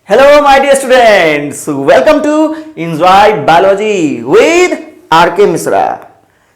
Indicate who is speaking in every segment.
Speaker 1: Hello, my dear students. Welcome to Enjoy Biology with R K. Mishra.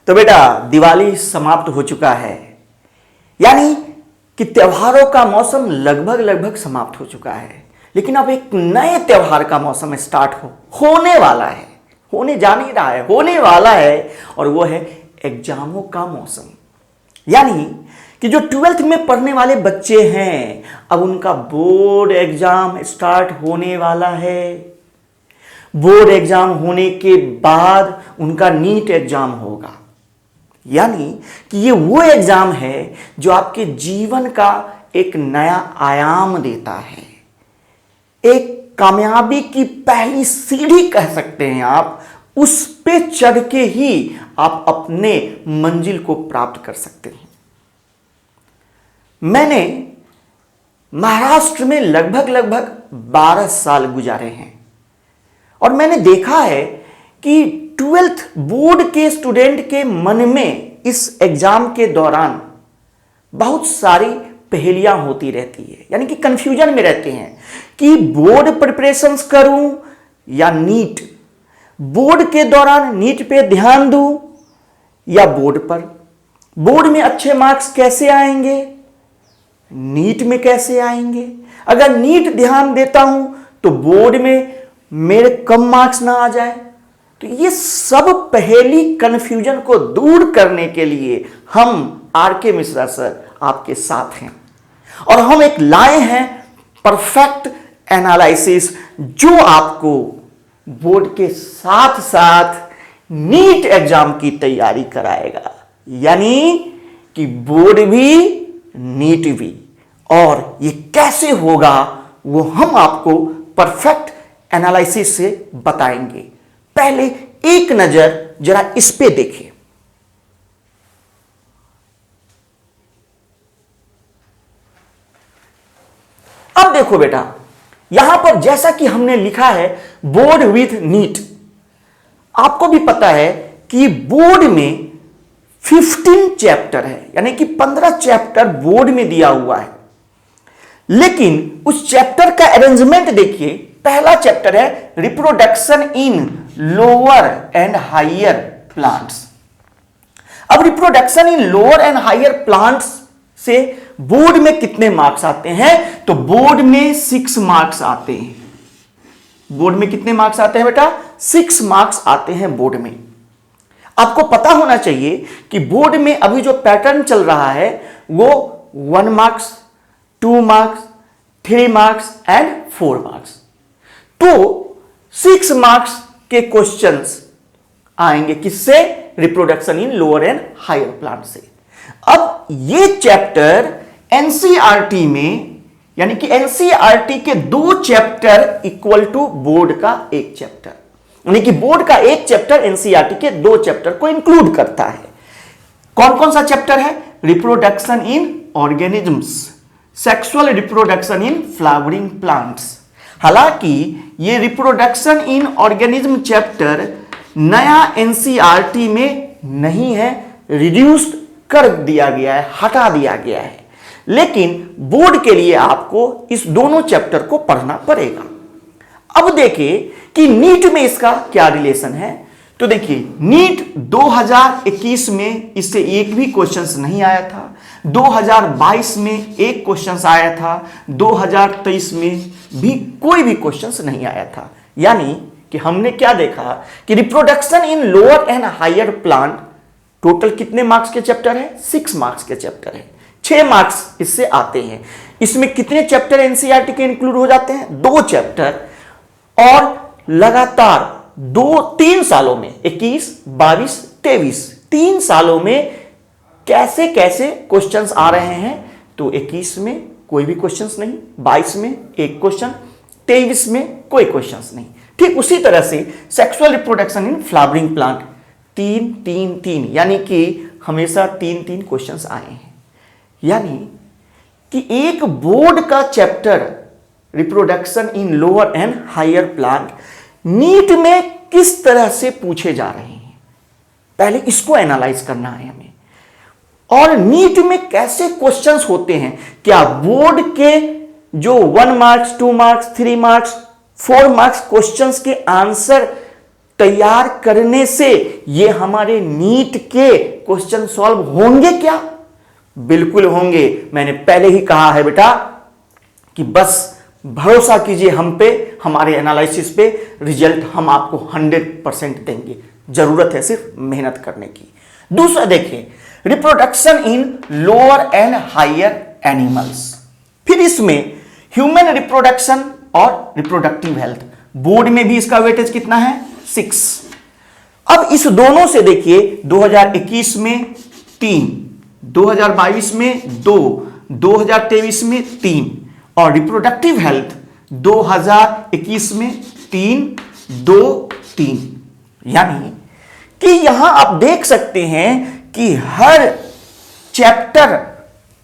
Speaker 1: तो बेटा दिवाली समाप्त हो चुका है, यानी कि त्योहारों का मौसम लगभग समाप्त हो चुका है, लेकिन अब एक नए त्योहार का मौसम स्टार्ट होने वाला है, होने जा नहीं रहा है, होने वाला है, और वो है एग्जामों का मौसम. यानी कि जो 12th में पढ़ने वाले बच्चे हैं, अब उनका बोर्ड एग्जाम स्टार्ट होने वाला है. बोर्ड एग्जाम होने के बाद उनका नीट एग्जाम होगा. यानी कि ये वो एग्जाम है जो आपके जीवन का एक नया आयाम देता है, एक कामयाबी की पहली सीढ़ी कह सकते हैं आप. उस पे चढ़ के ही आप अपने मंजिल को प्राप्त कर सकते हैं. मैंने महाराष्ट्र में लगभग 12 साल गुजारे हैं और मैंने देखा है कि 12th बोर्ड के स्टूडेंट के मन में इस एग्जाम के दौरान बहुत सारी पहेलियां होती रहती है, यानी कि कंफ्यूजन में रहते हैं कि बोर्ड प्रिपरेशंस करूं या नीट, बोर्ड के दौरान नीट पे ध्यान दूं या बोर्ड पर, बोर्ड में अच्छे मार्क्स कैसे आएंगे, नीट में कैसे आएंगे, अगर नीट ध्यान देता हूं तो बोर्ड में मेरे कम मार्क्स ना आ जाए. तो ये सब पहेली कंफ्यूजन को दूर करने के लिए हम आर.के. मिश्रा सर आपके साथ हैं और हम एक लाए हैं परफेक्ट एनालिसिस जो आपको बोर्ड के साथ साथ नीट एग्जाम की तैयारी कराएगा. यानी कि बोर्ड भी नीट भी, और ये कैसे होगा वो हम आपको परफेक्ट एनालिसिस से बताएंगे. पहले एक नजर जरा इस पे देखिए. अब देखो बेटा, यहां पर जैसा कि हमने लिखा है बोर्ड विथ नीट, आपको भी पता है कि बोर्ड में 15 चैप्टर है, यानी कि 15 चैप्टर बोर्ड में दिया हुआ है. लेकिन उस चैप्टर का अरेंजमेंट देखिए. पहला चैप्टर है reproduction in lower and higher plants. अब reproduction in lower and higher plants से बोर्ड में कितने मार्क्स आते हैं? तो बोर्ड में 6 मार्क्स आते हैं. बोर्ड में कितने मार्क्स आते हैं बेटा? 6 मार्क्स आते हैं बोर्ड में. आपको पता होना चाहिए कि बोर्ड में अभी जो पैटर्न चल रहा है वो 1 marks, 2 marks, 3 marks and 4 marks. तो 6 मार्क्स के क्वेश्चंस आएंगे किससे? Reproduction in lower and higher plant से. अब ये चैप्टर एनसीईआरटी में, यानी कि एनसीईआरटी के 2 चैप्टर इक्वल टू बोर्ड का 1 चैप्टर, यानी कि बोर्ड का 1 चैप्टर एनसीईआरटी के 2 चैप्टर को इंक्लूड करता है. कौन कौन सा चैप्टर है? Reproduction in organisms, sexual reproduction in flowering plants. हालांकि ये रिप्रोडक्शन इन ऑर्गेनिज्म चैप्टर नया एनसीईआरटी में नहीं है, रिड्यूस्ड कर दिया गया है, हटा दिया गया है. लेकिन बोर्ड के लिए आपको इस दोनों चैप्टर को पढ़ना पड़ेगा. अब देखिए कि नीट में इसका क्या रिलेशन है. तो देखिए नीट 2021 में इससे एक भी क्वेश्चंस नहीं आया था, 2022 में एक क्वेश्चंस आया था, 2023 में भी कोई भी क्वेश्चंस नहीं आया था. यानी कि हमने क्या देखा कि reproduction in lower and higher plant total कितने मार्क्स के चैप्टर है? 6 मार्क्स के चैप्टर है. 6 मार्क्स इससे आते हैं. इसमें कितने चैप्टर एनसीईआरटी के इंक्लूड हो जाते हैं? 2 चैप्टर. और लगातार 2-3 सालों में 21, 22, 23 3 सालों में कैसे कैसे क्वेश्चंस आ रहे हैं? तो 21 में कोई भी क्वेश्चंस नहीं, 22 में एक क्वेश्चन, 23 में कोई क्वेश्चंस नहीं. ठीक उसी तरह से sexual reproduction in flowering plant 3-3-3, यानी कि हमेशा 3-3 क्वेश्चंस आए हैं. यानी कि एक बोर्ड का chapter reproduction in lower and higher plant NEET में किस तरह से पूछे जा रहे हैं, पहले इसको एनालाइज करना है हमें. और नीट में कैसे क्वेश्चंस होते हैं, क्या बोर्ड के जो 1 marks, 2 marks, 3 marks, 4 marks questions के आंसर तैयार करने से ये हमारे नीट के क्वेश्चन सॉल्व होंगे क्या? बिल्कुल होंगे। मैंने पहले ही कहा है बेटा कि बस भरोसा कीजिए हम पे, हमारे एनालिसिस पे, रिजल्ट हम आपको 100% देंगे। जरूरत है सिर्फ मेहनत करने की। दूसरा देखिए, reproduction in lower and higher animals. फिर इसमें ह्यूमन रिप्रोडक्शन और रिप्रोडक्टिव हेल्थ, बोर्ड में भी इसका वेटेज कितना है? 6। अब इस दोनों से देखिए, 2021 में 3, 2022 में 2, 2023 में 3 और रिप्रोडक्टिव हेल्थ 2021 में 3, 2, 3। यानी कि यहां आप देख सकते हैं कि हर चैप्टर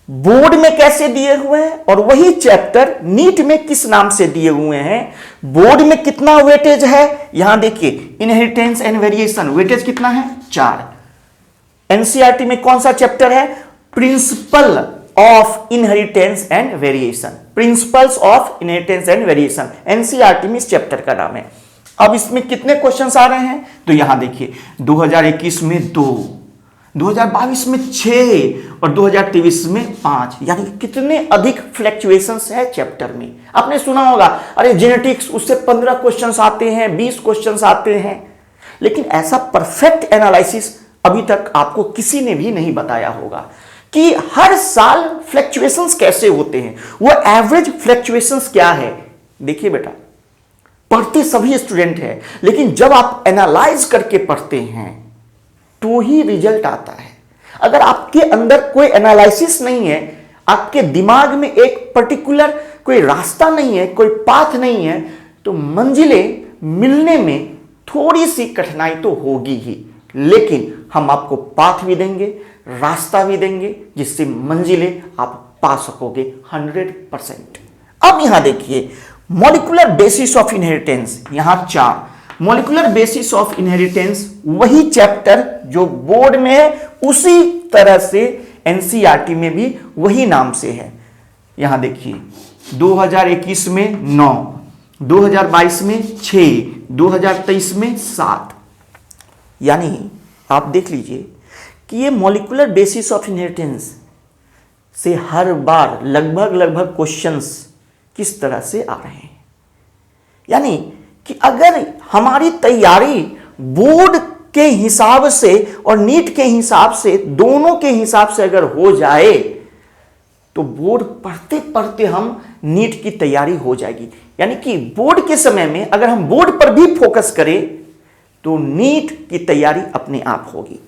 Speaker 1: बोर्ड में कैसे दिए हुए हैं और वही चैप्टर नीट में किस नाम से दिए हुए हैं। बोर्ड में कितना वेटेज है यहां देखिए, इनहेरिटेंस एंड वेरिएशन, वेटेज कितना है? 4। एनसीईआरटी में कौन सा चैप्टर है? Principle of inheritance and variation, principles of inheritance and variation, NCERT में इस चैप्टर का नाम है। अब इसमें कितने क्वेश्चंस आ रहे हैं तो यहां देखिए, 2021 में 2, 2022 में 6 और 2023 में 5। यानी कितने अधिक फ्लक्चुएशंस है चैप्टर में। आपने सुना होगा, अरे जेनेटिक्स उससे 15 क्वेश्चंस आते हैं, 20 क्वेश्चंस आते हैं, लेकिन ऐसा परफेक्ट एनालिसिस अभी तक आपको किसी ने भी नहीं बताया होगा कि हर साल फ्लक्चुएशंस कैसे होते हैं, वो एवरेज फ्लक्चुएशंस क्या है। देखिए बेटा, पढ़ते सभी स्टूडेंट हैं, लेकिन जब आप एनालाइज करके पढ़ते हैं तो ही रिजल्ट आता है। अगर आपके अंदर कोई एनालिसिस नहीं है, आपके दिमाग में एक पर्टिकुलर कोई रास्ता नहीं है, कोई पाथ नहीं है, तो मंजिलें मिलने में थोड़ी सी कठिनाई तो होगी ही, लेकिन हम आपको पाथ भी देंगे, रास्ता भी देंगे, जिससे मंजिलें आप पा सकोगे 100%। अब यहां देखिए, मॉलिक्यूलर बेसिस ऑफ इनहेरिटेंस, यहां 4 मॉलिक्यूलर बेसिस ऑफ इनहेरिटेंस, वही चैप्टर जो बोर्ड में है उसी तरह से एनसीईआरटी में भी वही नाम से है। यहां देखिए, 2021 में 9, 2022 में 6, 2023 में 7। यानी आप देख लीजिए कि ये मॉलिक्यूलर बेसिस ऑफ इनहेरिटेंस से हर बार लगभग क्वेश्चंस किस तरह से आ रहे हैं। यानी कि अगर हमारी तैयारी बोर्ड के हिसाब से और नीट के हिसाब से, दोनों के हिसाब से अगर हो जाए तो बोर्ड पढ़ते पढ़ते हम नीट की तैयारी हो जाएगी। यानी कि बोर्ड के समय में अगर हम बोर्ड पर भी फोकस करें तो नीट की तैयारी अपने आप होगी।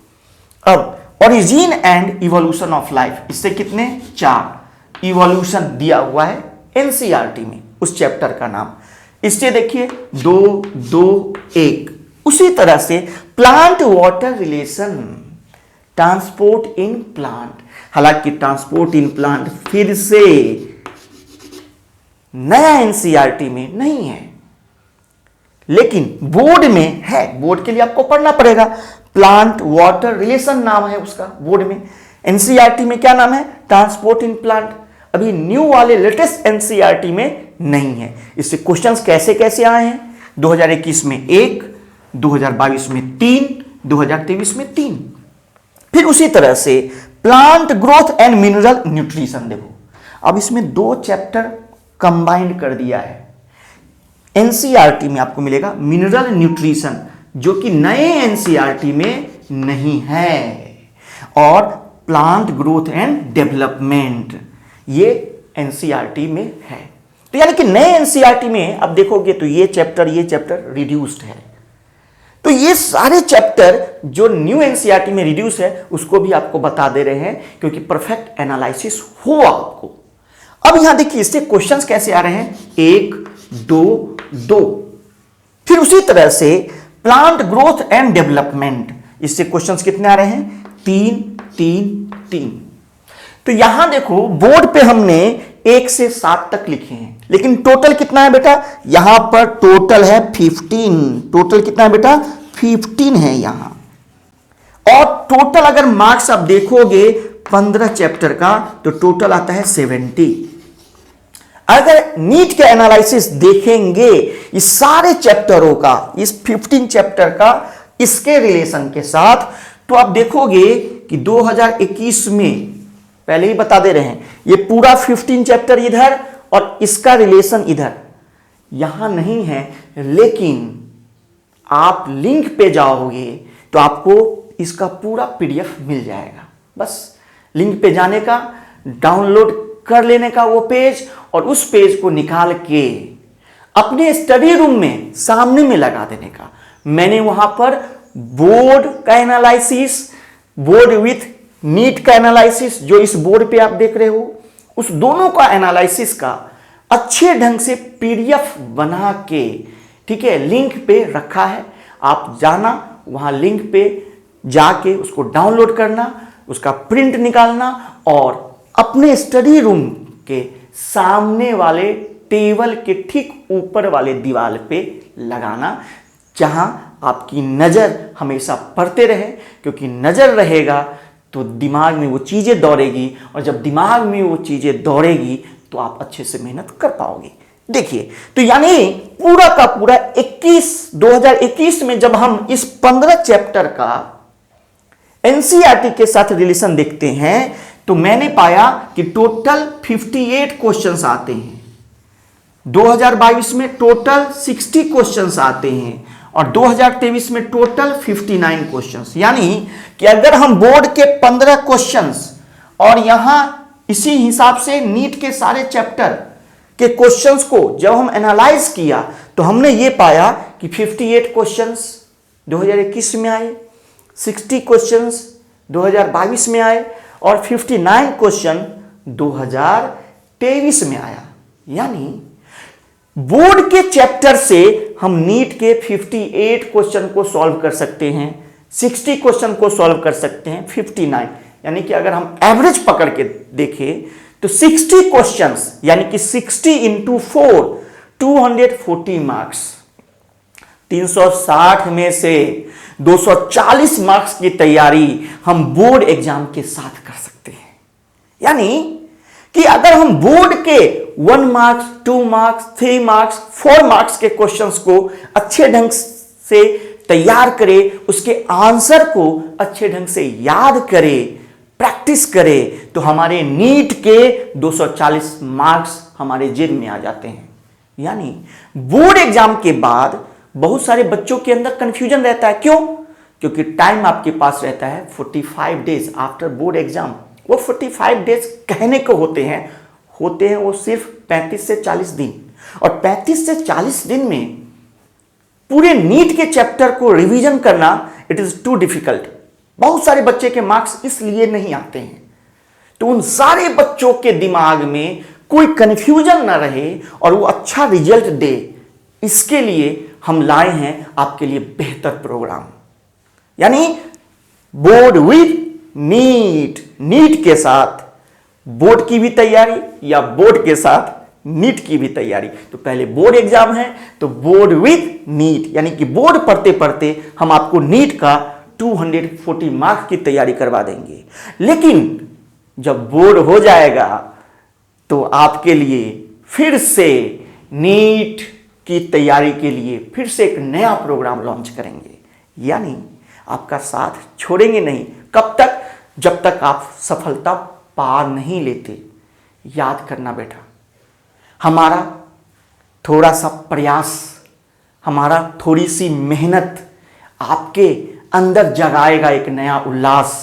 Speaker 1: अब origin and evolution of life, इससे कितने? 4 इवोल्यूशन दिया हुआ है एनसीईआरटी में, उस चैप्टर का नाम। इससे देखिए 2, 2, 1। उसी तरह से plant water relation, transport in plant. हालांकि ट्रांसपोर्ट इन प्लांट फिर से नया एनसीईआरटी में नहीं है, लेकिन बोर्ड में है। बोर्ड के लिए आपको पढ़ना पड़ेगा। प्लांट वाटर रिलेशन नाम है उसका बोर्ड में। एनसीईआरटी में क्या नाम है? Transport in plant. अभी न्यू वाले लेटेस्ट एनसीईआरटी में नहीं है। इससे क्वेश्चंस कैसे कैसे आए हैं? 2021 में 1, 2022 में 3, 2023 में 3। फिर उसी तरह से plant growth and mineral nutrition. देखो, अब इसमें 2 चैप्टर कंबाइंड कर दिया है। एनसीईआरटी में आपको मिलेगा मिनरल न्यूट्रिशन, जो कि नए एनसीईआरटी में नहीं है, और प्लांट ग्रोथ एंड डेवलपमेंट ये एनसीईआरटी में है। तो यानी कि नए एनसीईआरटी में अब देखोगे तो ये चैप्टर रिड्यूस्ड है। तो ये सारे चैप्टर जो न्यू एनसीईआरटी में रिड्यूस है उसको भी आपको बता दे रहे हैं, क्योंकि परफेक्ट एनालिसिस हो आपको। अब यहां देखिए इससे क्वेश्चंस कैसे आ रहे हैं? 1, 2, 2। फिर उसी तरह से प्लांट ग्रोथ एंड डेवलपमेंट, इससे क्वेश्चंस कितने आ रहे हैं? 3, 3, 3। तो यहां देखो बोर्ड पे हमने 1 से 7 तक लिखे हैं, लेकिन टोटल कितना है बेटा? यहां पर टोटल है 15। टोटल कितना है बेटा? 15 है यहां। और टोटल अगर मार्क्स आप देखोगे 15 चैप्टर का तो टोटल आता है 70। अगर नीट के एनालिसिस देखेंगे इस सारे चैप्टरों का, इस 15 चैप्टर का इसके रिलेशन के साथ, तो आप देखोगे कि 2021 में, पहले ही बता दे रहे हैं, ये पूरा 15 चैप्टर इधर और इसका रिलेशन इधर, यहां नहीं है, लेकिन आप लिंक पे जाओगे तो आपको इसका पूरा पीडीएफ मिल जाएगा। बस लिंक पे जाने का, डाउनलोड कर लेने का वो पेज, और उस पेज को निकाल के अपने स्टडी रूम में सामने में लगा देने का। मैंने वहां पर बोर्ड का एनालिसिस, बोर्ड विथ नीट का एनालिसिस, जो इस बोर्ड पे आप देख रहे हो, उस दोनों का एनालिसिस का अच्छे ढंग से पीडीएफ बना के, ठीक है, लिंक पे रखा है। आप जाना, वहां लिंक पे जाके उसको डाउनलोड करना, उसका प्रिंट निकालना और अपने स्टडी रूम के सामने वाले टेबल के ठीक ऊपर वाले दीवार पे लगाना, जहां आपकी नजर हमेशा पढ़ते रहे, क्योंकि नजर रहेगा तो दिमाग में वो चीजें दौड़ेगी, और जब दिमाग में वो चीजें दौड़ेगी तो आप अच्छे से मेहनत कर पाओगे। देखिए, तो यानी पूरा का पूरा 2021 में जब हम इस 15 चैप्टर का एनसीईआरटी के साथ रिलेशन देखते हैं, तो मैंने पाया कि टोटल 58 क्वेश्चंस आते हैं। 2022 में टोटल 60 क्वेश्चंस आते हैं और 2023 में टोटल 59 क्वेश्चंस। यानी कि अगर हम बोर्ड के 15 क्वेश्चंस और यहां इसी हिसाब से नीट के सारे चैप्टर के क्वेश्चंस को जब हम एनालाइज किया, तो हमने ये पाया कि 58 क्वेश्चंस 2021 में आए, 60 क्वेश्चंस 2022 में आए और 59 क्वेश्चन 2023 में आया। यानी बोर्ड के चैप्टर से हम नीट के 58 क्वेश्चन को सॉल्व कर सकते हैं, 60 क्वेश्चन को सॉल्व कर सकते हैं, 59, यानी कि अगर हम एवरेज पकड़ के देखें तो 60 क्वेश्चंस, यानी कि 60 इंटू 4, 240 मार्क्स। 360 में से 240 मार्क्स की तैयारी हम बोर्ड एग्जाम के साथ कर सकते हैं। यानी कि अगर हम बोर्ड के 1 मार्क्स, 2 मार्क्स, 3 मार्क्स, 4 मार्क्स के क्वेश्चंस को अच्छे ढंग से तैयार करें, उसके आंसर को अच्छे ढंग से याद करें, प्रैक्टिस करें, तो हमारे नीट के 240 मार्क्स हमारे जेब में आ जाते हैं। यानी बोर्ड एग्जाम के बाद बहुत सारे बच्चों के अंदर कंफ्यूजन रहता है। क्यों? क्योंकि टाइम आपके पास रहता है 45 डेज आफ्टर बोर्ड एग्जाम। वो 45 डेज कहने को होते हैं वो सिर्फ 35 से 40 दिन, और 35 से 40 दिन में पूरे नीट के चैप्टर को रिवीजन करना, इट इज टू डिफिकल्ट। बहुत सारे बच्चे के मार्क्स इसलिए नहीं आते हैं। तो उन सारे बच्चों के दिमाग में कोई कंफ्यूजन ना रहे और वो अच्छा रिजल्ट दे, इसके लिए हम लाए हैं आपके लिए बेहतर प्रोग्राम। यानी बोर्ड विद नीट, नीट के साथ बोर्ड की भी तैयारी या बोर्ड के साथ नीट की भी तैयारी। तो पहले बोर्ड एग्जाम है तो बोर्ड विद नीट, यानी कि बोर्ड पढ़ते पढ़ते हम आपको नीट का 240 मार्क्स की तैयारी करवा देंगे। लेकिन जब बोर्ड हो जाएगा तो आपके लिए फिर से नीट की तैयारी के लिए फिर से एक नया प्रोग्राम लॉन्च करेंगे। यानी आपका साथ छोड़ेंगे नहीं। कब तक? जब तक आप सफलता पा नहीं लेते। याद करना बेटा, हमारा थोड़ा सा प्रयास, हमारा थोड़ी सी मेहनत आपके अंदर जगाएगा एक नया उल्लास,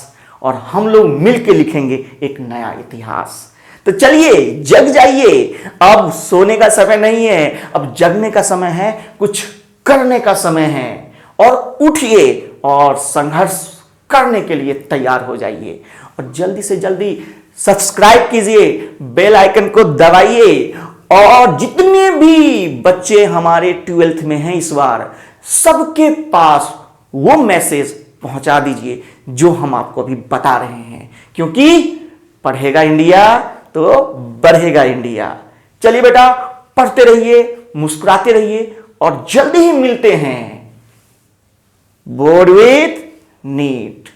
Speaker 1: और हम लोग मिलकर लिखेंगे एक नया इतिहास। तो चलिए जग जाइए, अब सोने का समय नहीं है, अब जगने का समय है, कुछ करने का समय है। और उठिए और संघर्ष करने के लिए तैयार हो जाइए, और जल्दी से जल्दी सब्सक्राइब कीजिए, बेल आइकन को दबाइए, और जितने भी बच्चे हमारे 12th में हैं इस बार, सबके पास वो मैसेज पहुंचा दीजिए जो हम आपको अभी बता रहे हैं, क्योंकि पढ़ेगा इंडिया तो बढ़ेगा इंडिया। चलिए बेटा, पढ़ते रहिए, मुस्कुराते रहिए, और जल्दी ही मिलते हैं बोर्ड विद नीट।